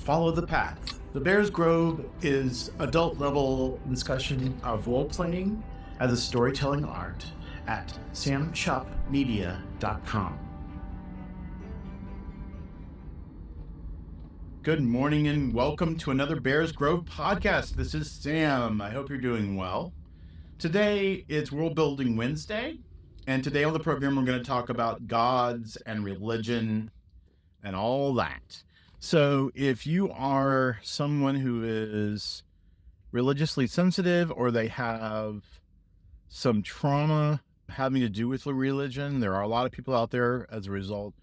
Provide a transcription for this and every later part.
follow the path. The Bears Grove is adult-level discussion of role-playing as a storytelling art at samchopmedia.com. Good morning and welcome to another Bears Grove podcast. This is Sam. I hope you're doing well. Today is World Building Wednesday, and today on the program we're going to talk about gods and religion and all that. So if you are someone who is religiously sensitive or they have some trauma having to do with religion, there are a lot of people out there as a result.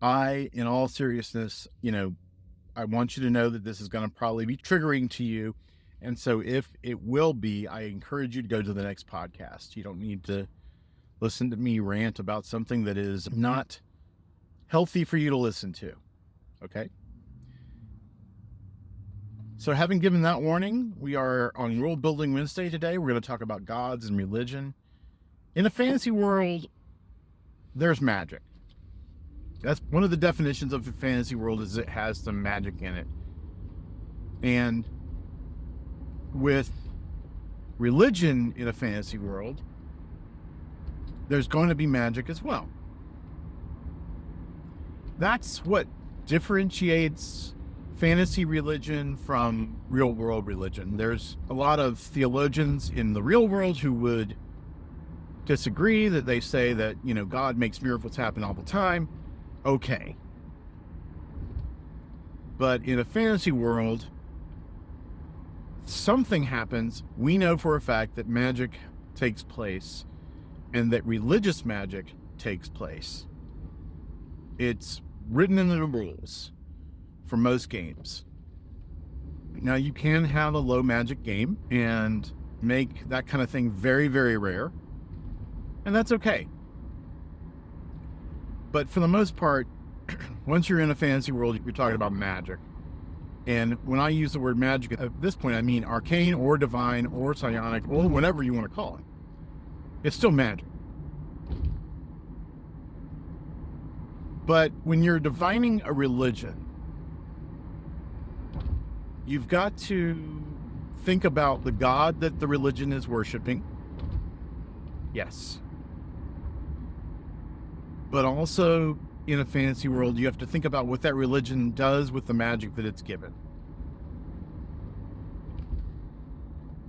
In all seriousness, I want you to know that this is going to probably be triggering to you. And so if it will be, I encourage you to go to the next podcast. You don't need to listen to me rant about something that is not healthy for you to listen to. Okay? So having given that warning, we are on World Building Wednesday today. We're going to talk about gods and religion. In a fantasy world, there's magic. That's one of the definitions of a fantasy world, is it has some magic in it. And with religion in a fantasy world, there's going to be magic as well. That's what differentiates fantasy religion from real world religion. There's a lot of theologians in the real world who would disagree, that they say that, God makes miracles happen all the time. Okay. But in a fantasy world, something happens. We know for a fact that magic takes place and that religious magic takes place. It's written in the rules for most games. Now, you can have a low magic game and make that kind of thing very, very rare, and that's okay. But for the most part, once you're in a fantasy world, you're talking about magic. And when I use the word magic at this point, I mean arcane or divine or psionic or whatever you want to call it. It's still magic. But when you're defining a religion, you've got to think about the God that the religion is worshiping. Yes. But also, in a fantasy world, you have to think about what that religion does with the magic that it's given.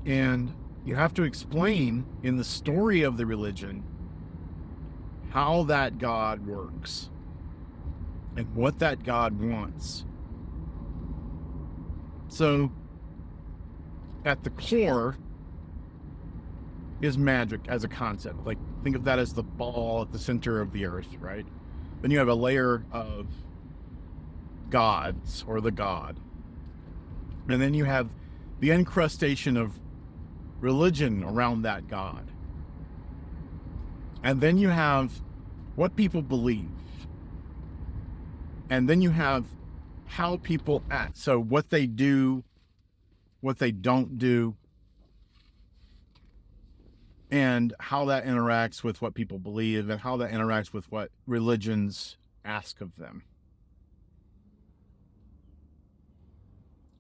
And you have to explain in the story of the religion how that God works and what that God wants. So, at the core is magic as a concept. Like, think of that as the ball at the center of the earth, right? Then you have a layer of gods, or the god. And then you have the encrustation of religion around that god. And then you have what people believe. And then you have how people act. So what they do, what they don't do, and how that interacts with what people believe, and how that interacts with what religions ask of them.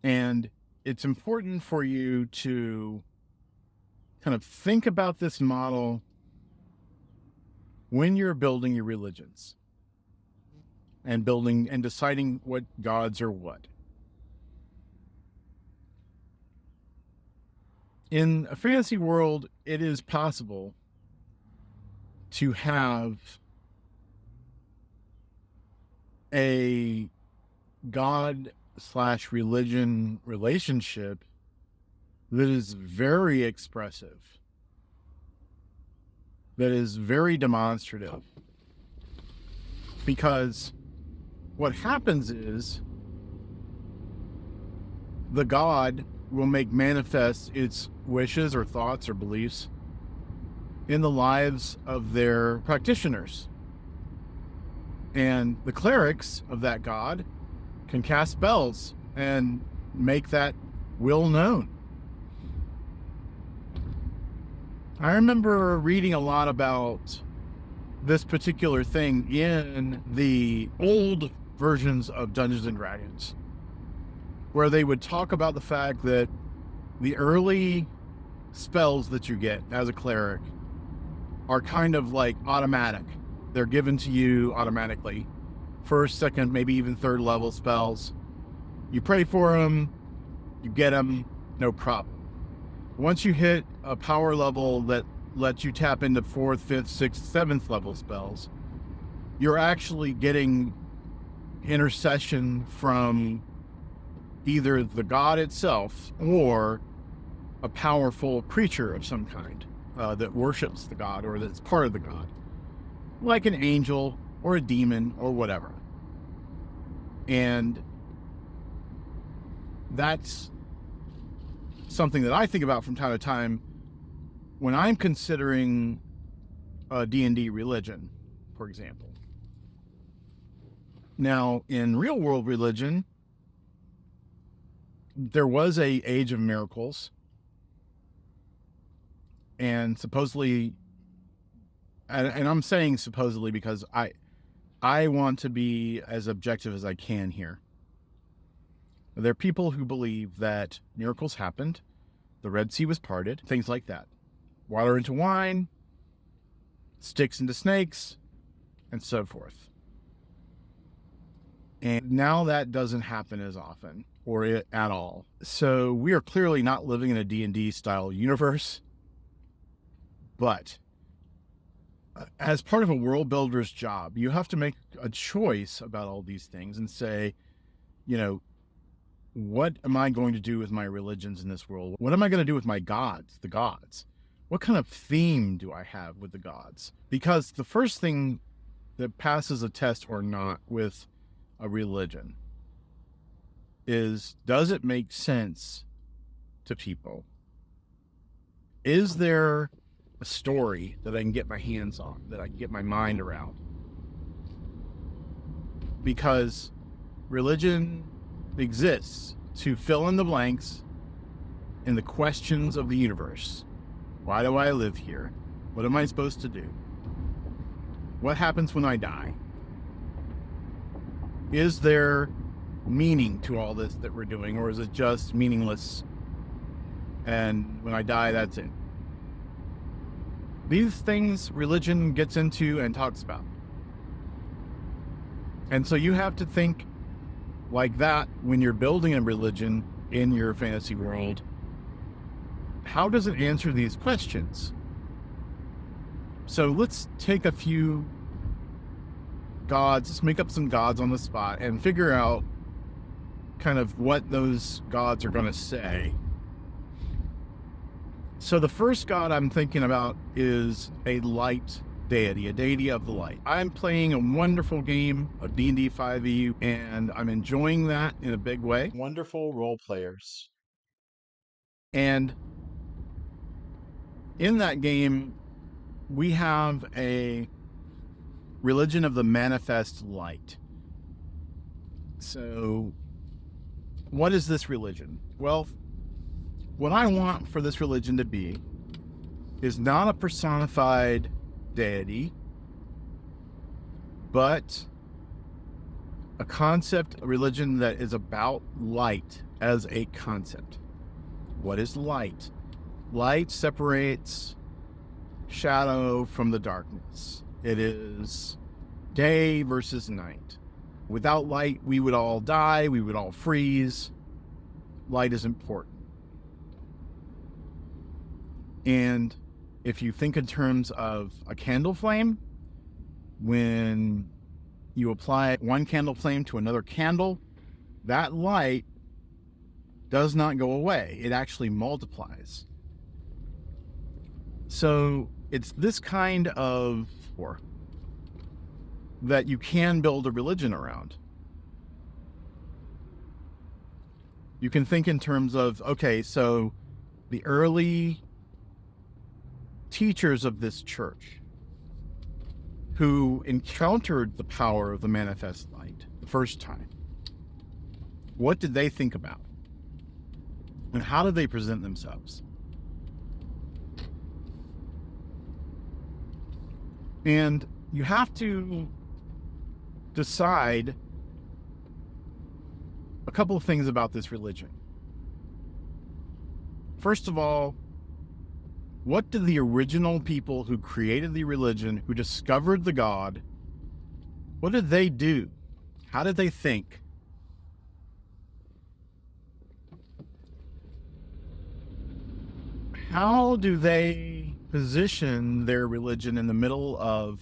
And it's important for you to kind of think about this model when you're building your religions and building and deciding what gods are what. In a fantasy world, it is possible to have a God/religion relationship that is very expressive, that is very demonstrative. Because what happens is the God will make manifest its wishes or thoughts or beliefs in the lives of their practitioners. And the clerics of that god can cast spells and make that will known. I remember reading a lot about this particular thing in the old versions of Dungeons and Dragons. where they would talk about the fact that the early spells that you get as a cleric are kind of like automatic. They're given to you automatically. First, second, maybe even third level spells. You pray for them, you get them, no problem. Once you hit a power level that lets you tap into 4th, 5th, 6th, 7th level spells, you're actually getting intercession from either the god itself or a powerful creature of some kind that worships the god or that's part of the god, like an angel or a demon or whatever. And that's something that I think about from time to time when I'm considering a D&D religion, for example. Now, in real world religion, there was a age of miracles, and supposedly, and I'm saying supposedly because I want to be as objective as I can here. There are people who believe that miracles happened, the Red Sea was parted, things like that. Water into wine, sticks into snakes, and so forth. And now that doesn't happen as often or at all. So we are clearly not living in a D&D style universe. But as part of a world builder's job, you have to make a choice about all these things and say, you know, what am I going to do with my religions in this world? What am I going to do with my gods, the gods? What kind of theme do I have with the gods? Because the first thing that passes a test or not with a religion is, does it make sense to people? Is there a story that I can get my hands on, that I can get my mind around? Because religion exists to fill in the blanks in the questions of the universe. Why do I live here? What am I supposed to do? What happens when I die? Is there meaning to all this that we're doing, or is it just meaningless? And when I die, that's it. These things religion gets into and talks about. And so you have to think like that when you're building a religion in your fantasy world. How does it answer these questions? So let's take a few gods, let's make up some gods on the spot and figure out kind of what those gods are going to say. So the first god I'm thinking about is a light deity, a deity of the light. I'm playing a wonderful game of D&D 5e, and I'm enjoying that in a big way. Wonderful role players. And in that game, we have a religion of the manifest light. So what is this religion? Well, what I want for this religion to be is not a personified deity, but a concept, a religion that is about light as a concept. What is light? Light separates shadow from the darkness. It is day versus night. Without light, we would all die, we would all freeze. Light is important. And if you think in terms of a candle flame, when you apply one candle flame to another candle, that light does not go away. It actually multiplies. So it's this kind of war that you can build a religion around. You can think in terms of, okay, so the early teachers of this church who encountered the power of the manifest light the first time, what did they think about? And how did they present themselves? And you have to decide a couple of things about this religion. First of all, what did the original people who created the religion, who discovered the God, what did they do? How did they think? How do they position their religion in the middle of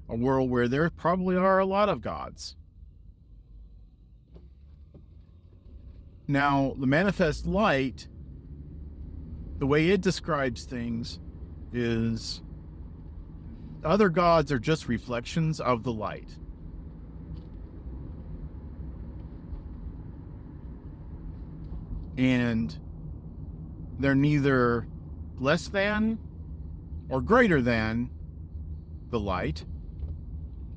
a world where there probably are a lot of gods? Now, the manifest light, the way it describes things is other gods are just reflections of the light. And they're neither less than or greater than the light.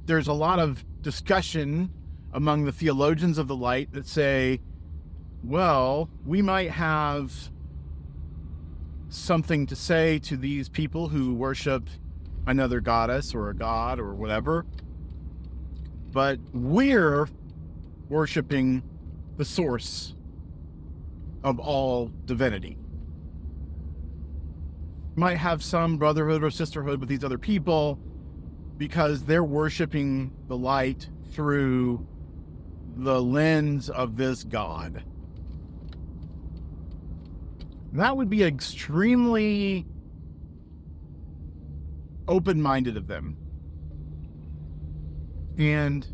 There's a lot of discussion among the theologians of the light that say, well, we might have something to say to these people who worship another goddess or a god or whatever, but we're worshiping the source of all divinity. Might have some brotherhood or sisterhood with these other people because they're worshiping the light through the lens of this God. That would be extremely open-minded of them. And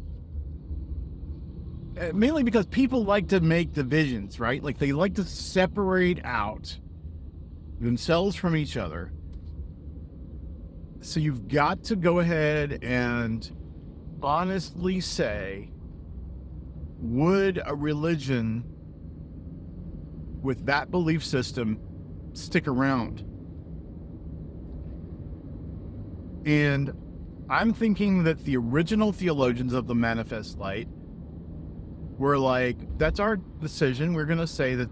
mainly because people like to make divisions, right? Like they like to separate out themselves from each other. So you've got to go ahead and honestly say, would a religion with that belief system stick around? And I'm thinking that the original theologians of the manifest light were like, that's our decision. We're going to say that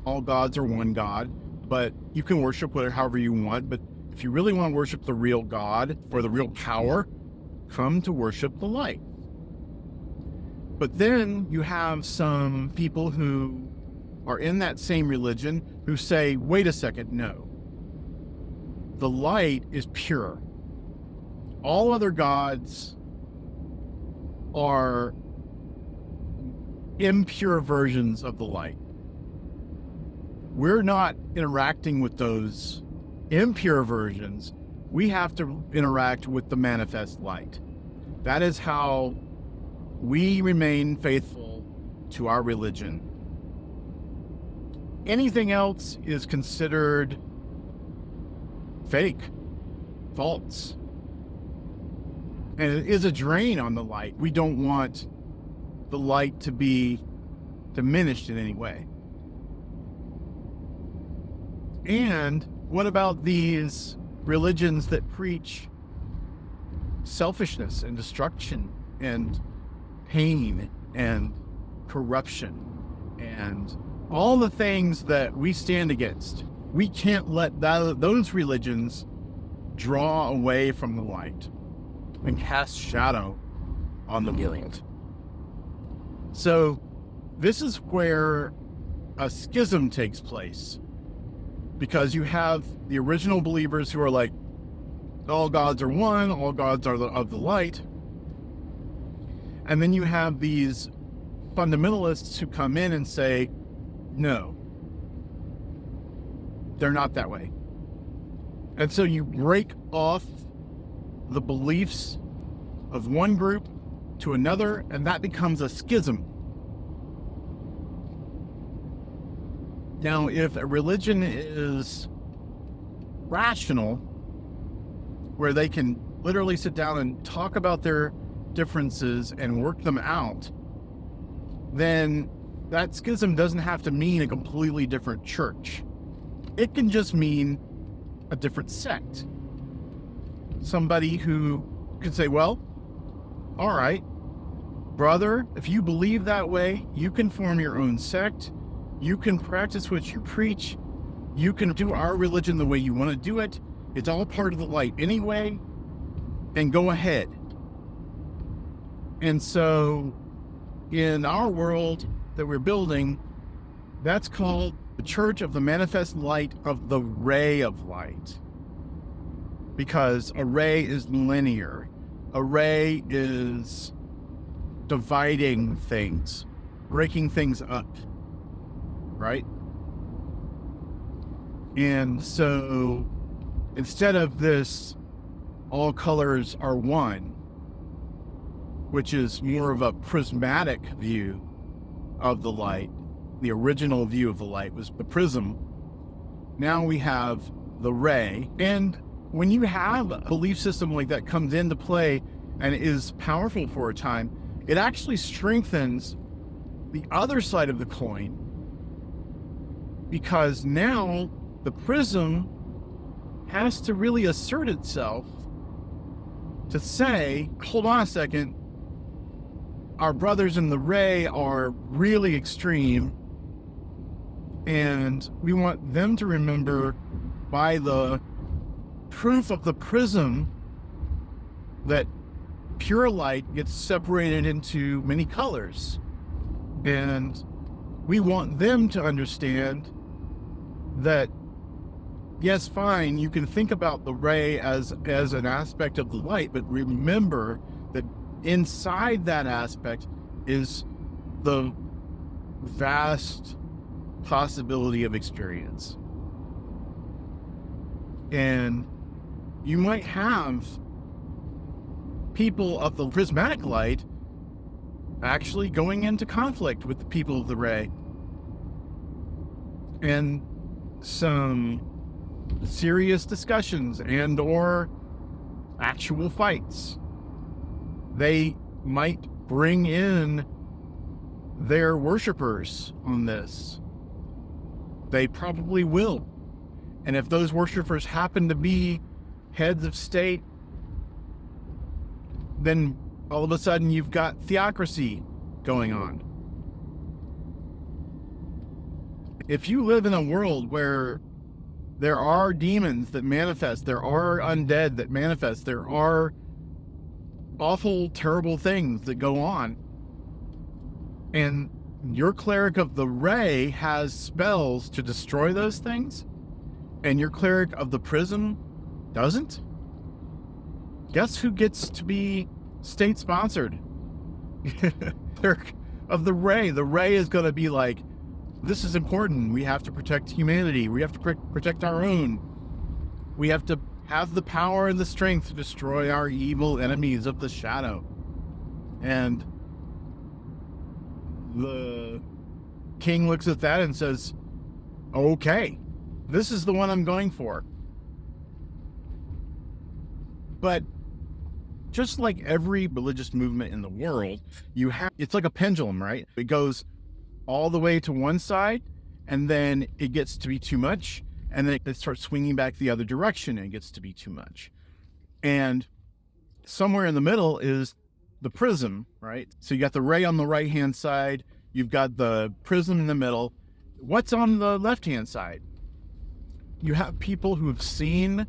all gods are one God, but you can worship whatever, however you want. But if you really want to worship the real God for the real power, come to worship the light. But then you have some people who are in that same religion who say, wait a second, no. The light is pure. All other gods are impure versions of the light. We're not interacting with those impure versions. We have to interact with the manifest light. That is how we remain faithful to our religion. Anything else is considered fake, false. And it is a drain on the light. We don't want the light to be diminished in any way. And what about these religions that preach selfishness and destruction and pain and corruption and all the things that we stand against? We can't let those religions draw away from the light and cast shadow on the brilliant. So this is where a schism takes place, because you have the original believers who are like, all gods are one, all gods are of the light. And then you have these fundamentalists who come in and say, no, they're not that way. And so you break off the beliefs of one group to another, and that becomes a schism. Now, if a religion is rational, where they can literally sit down and talk about their differences and work them out, then that schism doesn't have to mean a completely different church. It can just mean a different sect. Somebody who could say, well, all right, brother, if you believe that way, you can form your own sect. You can practice what you preach. You can do our religion the way you want to do it. It's all part of the light anyway. And go ahead. And so in our world, that we're building, that's called the Church of the Manifest Light of the Ray of Light. Because a ray is linear. A ray is dividing things, breaking things up, right? And so instead of this all colors are one, which is more of a prismatic view of the light, the original view of the light was the prism. Now we have the ray. And when you have a belief system like that comes into play and is powerful for a time, it actually strengthens the other side of the coin, because now the prism has to really assert itself to say, hold on a second, our brothers in the ray are really extreme, and we want them to remember by the proof of the prism that pure light gets separated into many colors. And we want them to understand that, yes, fine, you can think about the ray as an aspect of the light, but remember that inside that aspect is the vast possibility of experience. And you might have people of the prismatic light actually going into conflict with the people of the ray, and some serious discussions and or actual fights. They might bring in their worshipers on this. They probably will. And if those worshipers happen to be heads of state, then all of a sudden you've got theocracy going on. If you live in a world where there are demons that manifest, there are undead that manifest, there are awful, terrible things that go on, and your cleric of the ray has spells to destroy those things, and your cleric of the prism doesn't, guess who gets to be state-sponsored? Cleric of the ray. The ray is going to be like, this is important. We have to protect humanity. We have to protect our own. We have to have the power and the strength to destroy our evil enemies of the shadow. And the king looks at that and says, okay, this is the one I'm going for. But just like every religious movement in the world, it's like a pendulum, right? It goes all the way to one side, and then it gets to be too much, and then it starts swinging back the other direction, and it gets to be too much. And somewhere in the middle is the prism, right? So you got the ray on the right-hand side, you've got the prism in the middle. What's on the left-hand side? You have people who have seen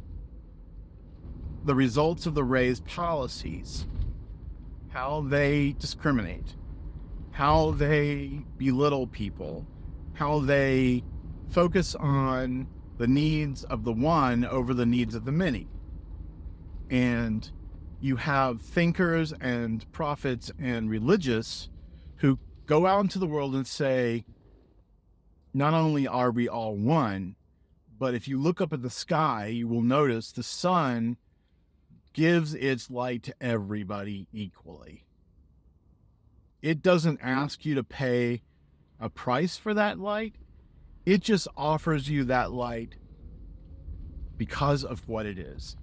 the results of the ray's policies, how they discriminate, how they belittle people, how they focus on the needs of the one over the needs of the many. And you have thinkers and prophets and religious who go out into the world and say, not only are we all one, but if you look up at the sky, you will notice the sun gives its light to everybody equally. It doesn't ask you to pay a price for that light. It just offers you that light because of what it is.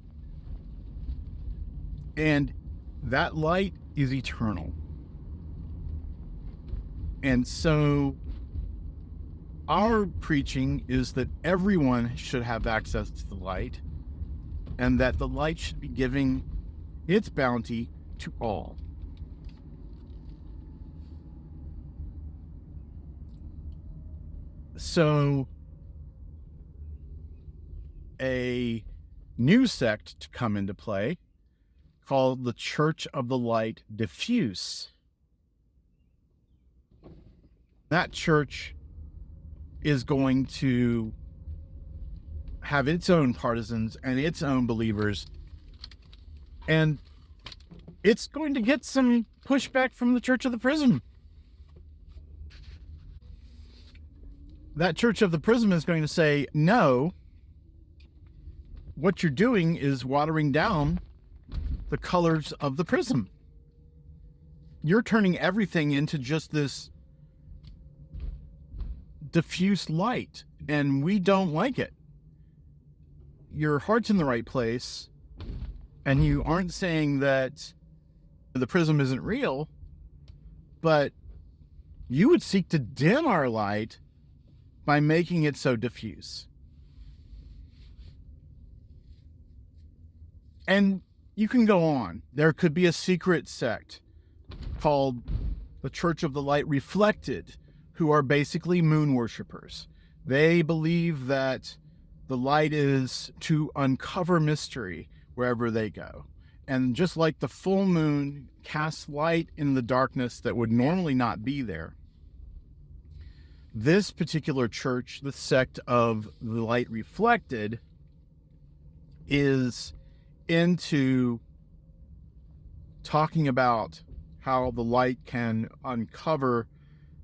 And that light is eternal. And so our preaching is that everyone should have access to the light, and that the light should be giving its bounty to all. So a new sect to come into play called the Church of the Light Diffuse. that church is going to have its own partisans and its own believers, and it's going to get some pushback from the Church of the Prism. That Church of the Prism is going to say, no, what you're doing is watering down the colors of the prism. You're turning everything into just this diffuse light, and we don't like it. Your heart's in the right place, and you aren't saying that the prism isn't real, but you would seek to dim our light by making it so diffuse. And you can go on. There could be a secret sect called the Church of the Light Reflected, who are basically moon worshipers. They believe that the light is to uncover mystery wherever they go. And just like the full moon casts light in the darkness that would normally not be there, this particular church, the sect of the Light Reflected, is into talking about how the light can uncover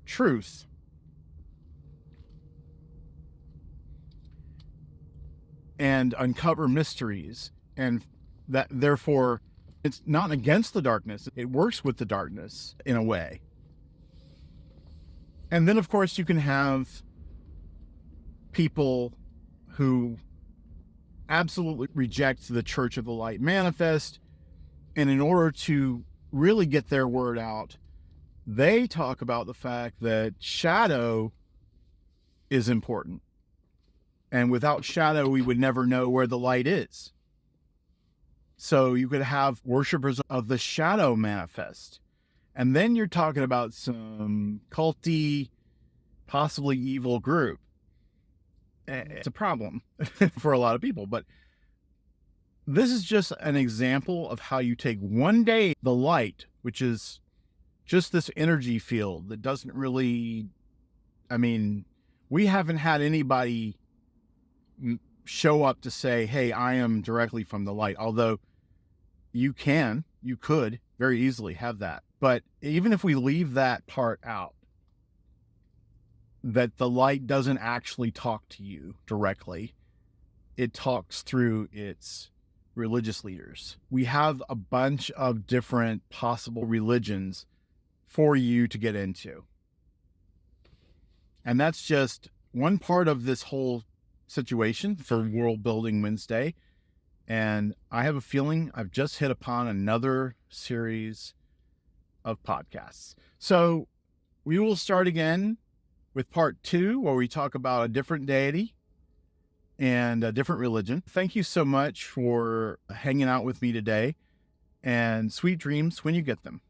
truth. And uncover mysteries, and that therefore it's not against the darkness, it works with the darkness in a way. And then of course you can have people who absolutely reject the Church of the Light Manifest, and in order to really get their word out, they talk about the fact that shadow is important. And without shadow, we would never know where the light is. So you could have worshipers of the shadow manifest. And then you're talking about some culty, possibly evil group. It's a problem for a lot of people. But this is just an example of how you take one day, the light, which is just this energy field that doesn't really, we haven't had anybody show up to say, hey, I am directly from the light. Although you could very easily have that. But even if we leave that part out, that the light doesn't actually talk to you directly, it talks through its religious leaders. We have a bunch of different possible religions for you to get into. And that's just one part of this whole situation for World Building Wednesday. And I have a feeling I've just hit upon another series of podcasts. So we will start again with part 2, where we talk about a different deity and a different religion. Thank you so much for hanging out with me today, and sweet dreams when you get them.